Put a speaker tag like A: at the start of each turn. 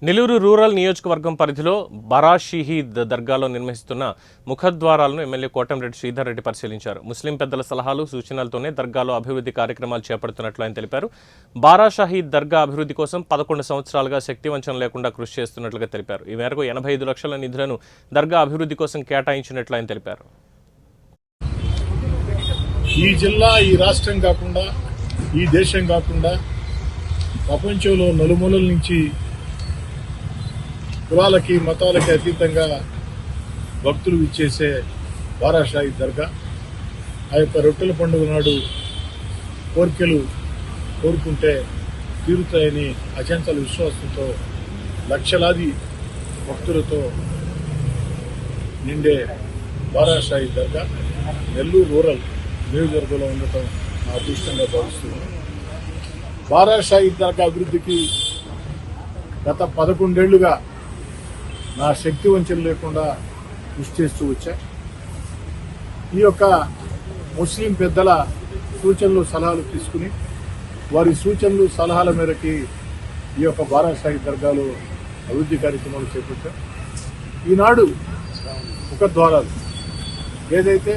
A: Nellore rural నియోజకవర్గం పరిధిలో బరా షహీద్ దర్గాలో నిర్మిస్తున్న ముఖద్వారాలను ఎమ్మెల్యే కోటంరెడ్డి శ్రీధర్ రెడ్డి పరిశీలించారు. ముస్లిం పెద్దల సలహాలు సూచనలతోనే దర్గాలో అభివృద్ధి కార్యక్రమాలు చేపడుతున్నట్లు ఆయన తెలిపారు. బారా షహీద్ దర్గా అభివృద్ధి కోసం 11 సంవత్సరాలుగా శక్తివంచన లేకుండా కృషి చేస్తున్నట్లుగా తెలిపారు. ఈ మేరకు 85 లక్షల నిధులను దర్గా అభివృద్ధి కోసం కేటాయించినట్లు ఆయన తెలిపారు.
B: ఈ జిల్లా, ఈ రాష్ట్రం కాకుండా, ఈ దేశం కాకుండా ప్రపంచంలో నలుమూలల నుంచి కులాలకి మతాలకి అతీతంగా భక్తులు ఇచ్చేసే బారా షహీద్ దర్గా ఆ యొక్క రొట్టెల పండుగ నాడు కోరికలు కోరుకుంటే తీరుతాయని అచంచల విశ్వాసంతో లక్షలాది భక్తులతో నిండే బారా షహీద్ దర్గా నెల్లూరు రూరల్ నియోజకవర్గంలో ఉండటం నా అదృష్టంగా భావిస్తుంది. బారా షహీద్ దర్గా అభివృద్ధికి గత 11 ఏళ్లుగా నా శక్తి వంచన లేకుండా కృషి చేస్తూ వచ్చా. ఈ యొక్క ముస్లిం పెద్దల సూచనలు సలహాలు తీసుకుని వారి సూచనలు సలహాల మేరకి ఈ యొక్క బారా షహీద్ దర్గాలో అభివృద్ధి కార్యక్రమాలు చేపట్టాం. ఈనాడు ముఖద్వారాలు ఏదైతే